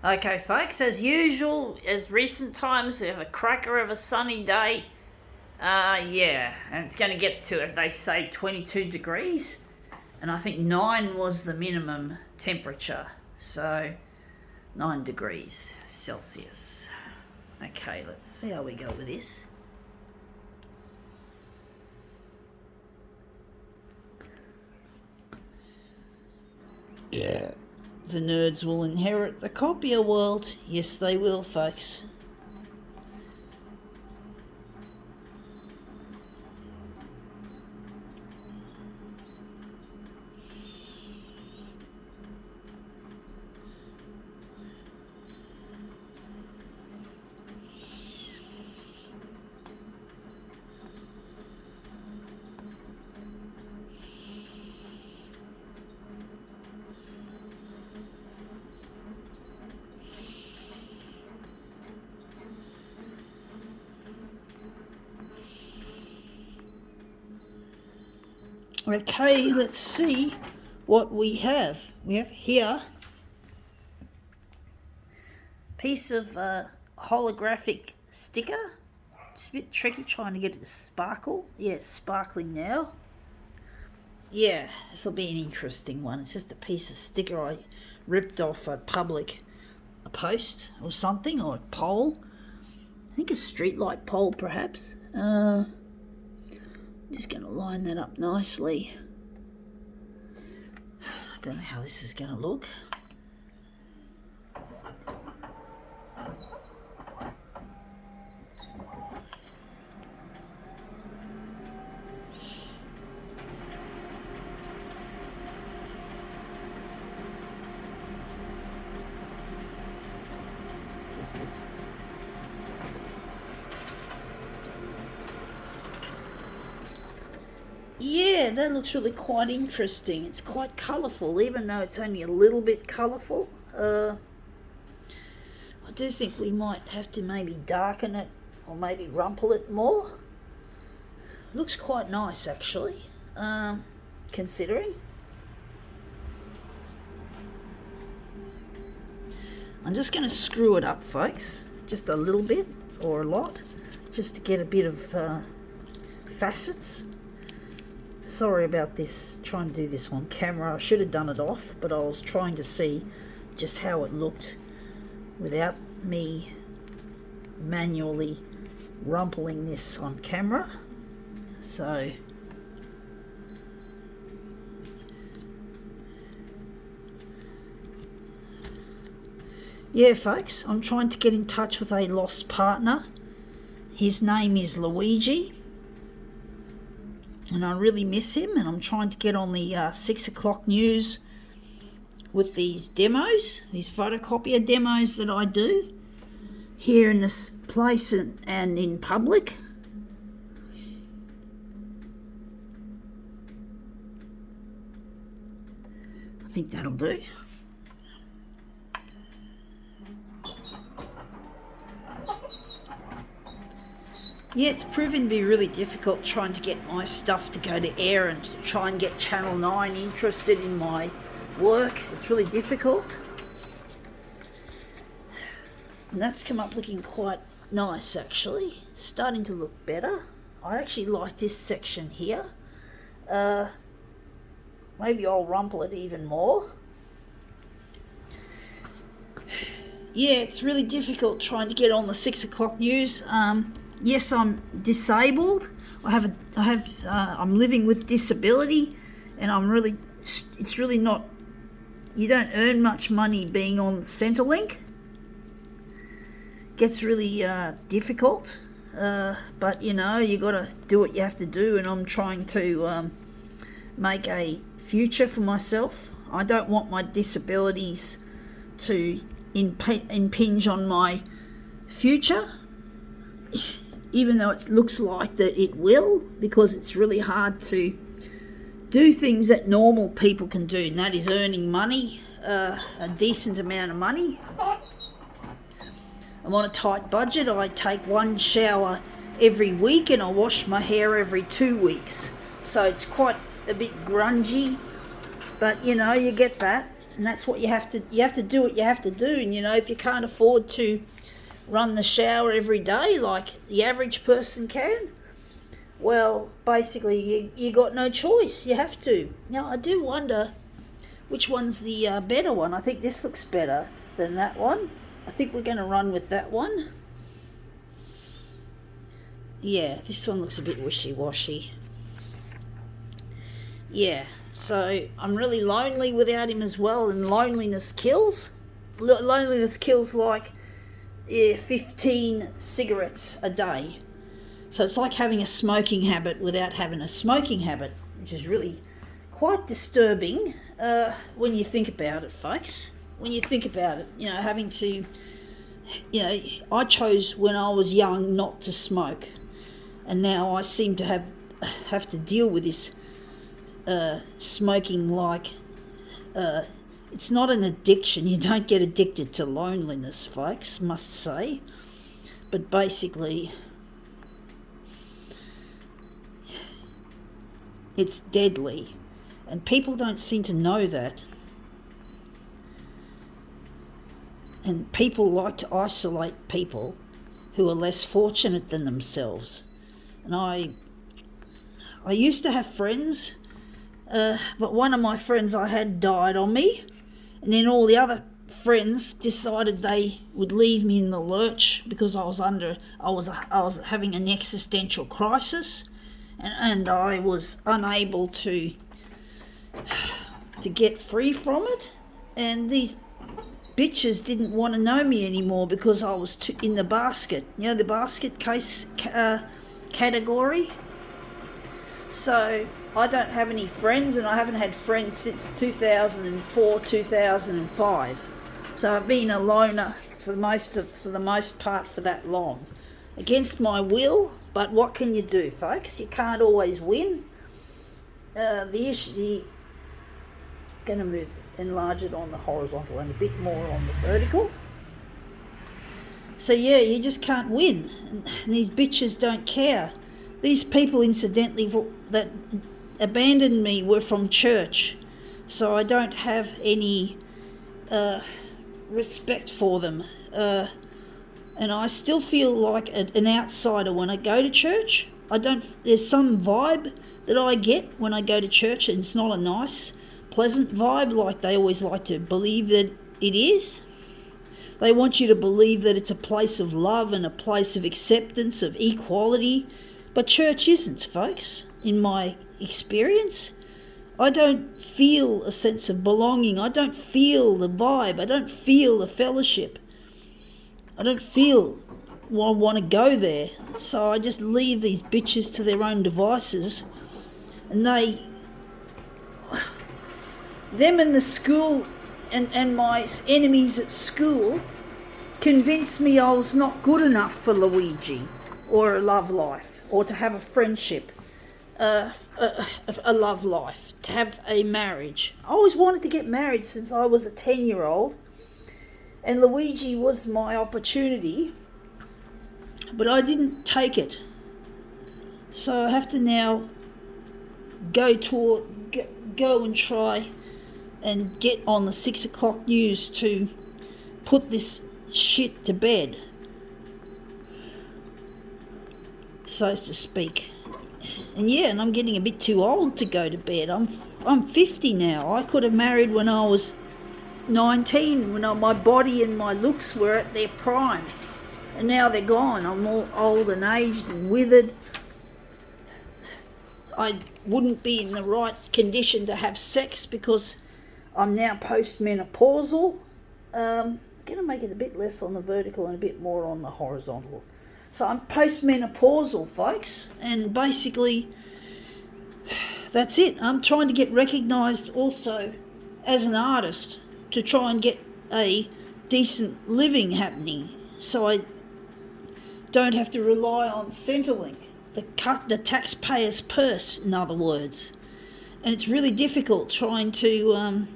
Okay, folks, as usual, as recent times, we have a cracker of a sunny day. Yeah, and it's going to get to, they say, 22 degrees. And I think 9 was the minimum temperature. So, 9 degrees Celsius. Okay, let's see how we go with this. Yeah. The nerds will inherit the copier world. Yes, they will, folks. Okay, let's see what we have. We have here a piece of holographic sticker. It's a bit tricky trying to get it to sparkle. Yeah, it's sparkling now. Yeah, this will be an interesting one. It's just a piece of sticker I ripped off a post or something, or a pole. I think a streetlight pole perhaps. Just going to line that up nicely. I don't know how this is going to look. Yeah, that looks really quite interesting. It's quite colourful, even though it's only a little bit colourful. I do think we might have to maybe darken it or maybe rumple it more. Looks quite nice, actually, considering. I'm just going to screw it up, folks, just a little bit or a lot, just to get a bit of facets. Sorry about this, trying to do this on camera. I should have done it off, but I was trying to see just how it looked without me manually rumpling this on camera. So yeah, folks, I'm trying to get in touch with a lost partner. His name is Luigi, and I really miss him, and I'm trying to get on the 6 o'clock news with these demos, these photocopier demos that I do here in this place and in public. I think that'll do. Yeah, it's proven to be really difficult trying to get my stuff to go to air and to try and get Channel 9 interested in my work. It's really difficult. And that's come up looking quite nice, actually. It's starting to look better. I actually like this section here. Maybe I'll rumple it even more. Yeah, it's really difficult trying to get on the 6 o'clock news. Yes, I'm disabled. I'm living with disability, and it's really not, you don't earn much money being on Centrelink. Gets really difficult, but you know, you got to do what you have to do, and I'm trying to make a future for myself. I don't want my disabilities to impinge on my future, even though it looks like that it will, because it's really hard to do things that normal people can do, and that is earning money, a decent amount of money. I'm on a tight budget. I take one shower every week, and I wash my hair every 2 weeks. So it's quite a bit grungy, but you know, you get that. and that's what you have to do what you have to do. And if you can't afford to run the shower every day like the average person can, well, basically you got no choice. You have to. Now, I do wonder which one's the better one. I think this looks better than that one. I think we're going to run with that one. Yeah, this one looks a bit wishy-washy. Yeah, so I'm really lonely without him as well, and loneliness kills. Loneliness kills like 15 cigarettes a day. So it's like having a smoking habit without having a smoking habit, which is really quite disturbing when you think about it, folks. When you think about it, having to, I chose when I was young not to smoke, and now I seem to have to deal with this smoking like it's not an addiction. You don't get addicted to loneliness, folks, must say, but basically it's deadly, and people don't seem to know that. And people like to isolate people who are less fortunate than themselves. And I used to have friends, but one of my friends I had died on me, and then all the other friends decided they would leave me in the lurch because I was having an existential crisis. And I was unable to get free from it, and these bitches didn't want to know me anymore because I was in the basket, the basket case category. So I don't have any friends, and I haven't had friends since 2004, 2005. So I've been a loner for the most part for that long, against my will. But what can you do, folks? You can't always win. Going to enlarge it on the horizontal and a bit more on the vertical. So yeah, you just can't win. And these bitches don't care. These people, incidentally, that abandoned me were from church, so I don't have any respect for them. And I still feel like an outsider when I go to church. There's some vibe that I get when I go to church, and it's not a nice, pleasant vibe like they always like to believe that it is. They want you to believe that it's a place of love and a place of acceptance, of equality. But church isn't, folks, in my experience. I don't feel a sense of belonging. I don't feel the vibe. I don't feel the fellowship. I don't feel I want to go there, so I just leave these bitches to their own devices, and them and the school and my enemies at school convinced me I was not good enough for Luigi, or a love life, or to have a friendship, a love life, to have a marriage. I always wanted to get married since I was a 10-year-old. And Luigi was my opportunity, but I didn't take it. So I have to now go and try and get on the 6 o'clock news to put this shit to bed, so to speak. And yeah, and I'm getting a bit too old to go to bed. I'm 50 now. I could have married when I was 19, when my body and my looks were at their prime, and now they're gone. I'm all old and aged and withered. I wouldn't be in the right condition to have sex because I'm now postmenopausal. I'm going to make it a bit less on the vertical and a bit more on the horizontal. So I'm postmenopausal, folks, and basically that's it. I'm trying to get recognised also as an artist, to try and get a decent living happening, so I don't have to rely on Centrelink, the taxpayer's purse, in other words. And it's really difficult trying to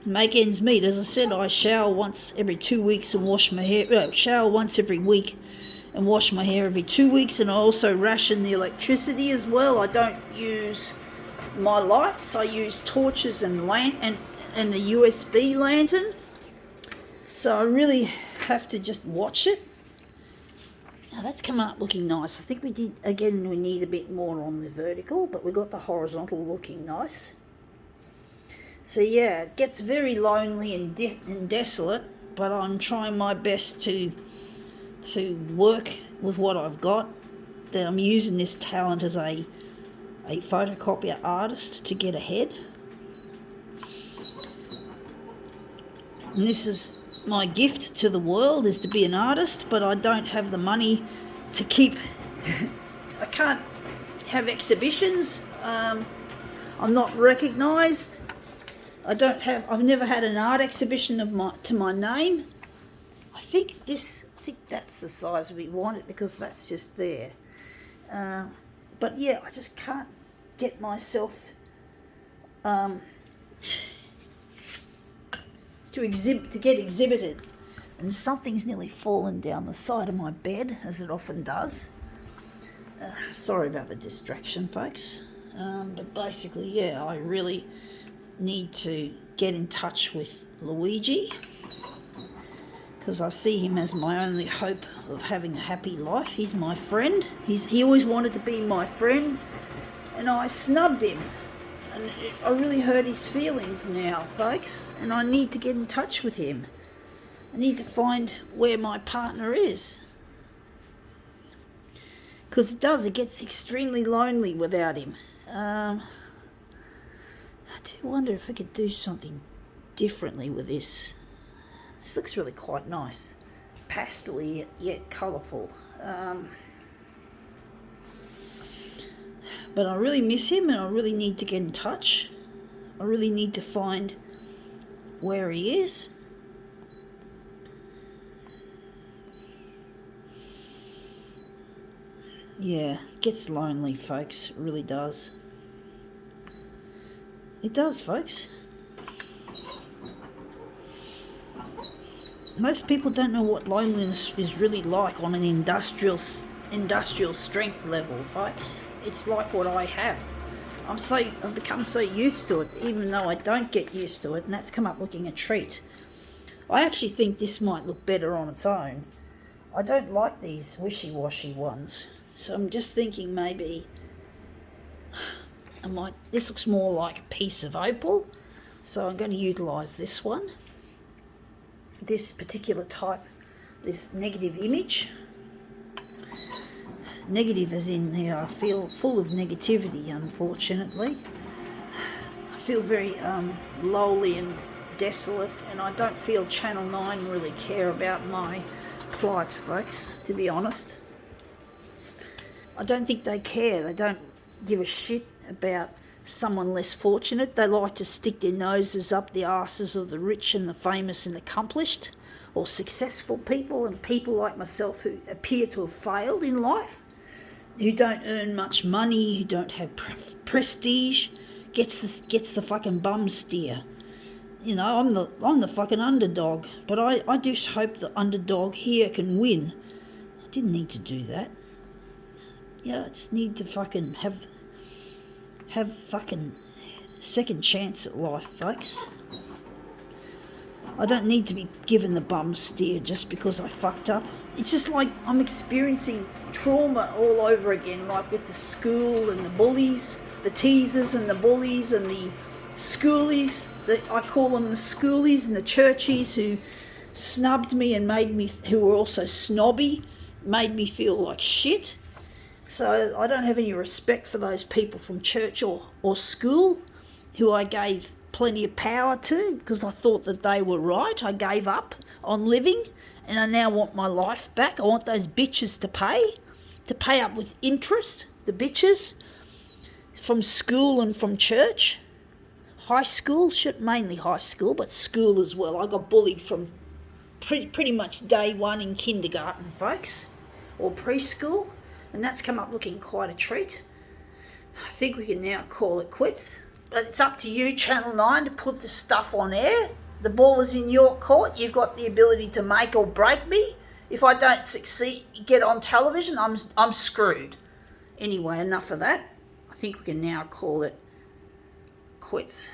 make ends meet. As I said, I shower once every 2 weeks and wash my hair. Shower once every week and wash my hair every 2 weeks, and I also ration the electricity as well. I don't use my lights. I use torches and and the USB lantern. So I really have to just watch it. Now that's come up looking nice. I think we need a bit more on the vertical, but we got the horizontal looking nice. So yeah, it gets very lonely and desolate, but I'm trying my best to work with what I've got. That I'm using this talent as a photocopier artist to get ahead. And this is my gift to the world, is to be an artist, but I don't have the money to keep I can't have exhibitions. I'm not recognised. I've never had an art exhibition to my name. I think that's the size we want it, because that's just there. But yeah, I just can't get myself to get exhibited. And something's nearly fallen down the side of my bed, as it often does. Sorry about the distraction, folks. But basically, yeah, I really need to get in touch with Luigi, because I see him as my only hope of having a happy life. He's my friend. He always wanted to be my friend, and I snubbed him. And I really hurt his feelings now, folks, and I need to get in touch with him. I need to find where my partner is. Because it gets extremely lonely without him. I do wonder if I could do something differently with this. This looks really quite nice. Pastel-y yet colourful. But I really miss him, and I really need to get in touch. I really need to find where he is. Yeah, it gets lonely, folks. It really does. It does, folks. Most people don't know what loneliness is really like on an industrial strength level, folks. It's like what I have. I've become so used to it, even though I don't get used to it, and that's come up looking a treat. I actually think this might look better on its own. I don't like these wishy-washy ones, so I'm just thinking maybe this looks more like a piece of opal, so I'm going to utilise this one. This particular type, this negative image. Negative as in, I feel full of negativity, unfortunately. I feel very lowly and desolate, and I don't feel Channel 9 really care about my plight, folks, to be honest. I don't think they care. They don't give a shit about someone less fortunate. They like to stick their noses up the arses of the rich and the famous and accomplished, or successful people, and people like myself who appear to have failed in life, who don't earn much money, who don't have prestige, gets the fucking bum steer. You know, I'm the fucking underdog, but I do hope the underdog here can win. I didn't need to do that. Yeah, I just need to fucking have fucking second chance at life, folks. I don't need to be given the bum steer just because I fucked up. It's just like I'm experiencing trauma all over again, like with the school and the bullies, the teasers and the bullies and the schoolies. I call them the schoolies, and the churchies who snubbed me and who were also snobby, made me feel like shit. So I don't have any respect for those people from church or school who I gave plenty of power to because I thought that they were right. I gave up on living, and I now want my life back. I want those bitches to pay up with interest, the bitches from school and from church. High school, mainly high school, but school as well. I got bullied from pretty much day one in kindergarten, folks, or preschool, and that's come up looking quite a treat. I think we can now call it quits. But it's up to you, Channel 9, to put this stuff on air. The ball is in your court. You've got the ability to make or break me. If I don't succeed, get on television, I'm screwed. Anyway, enough of that. I think we can now call it quits.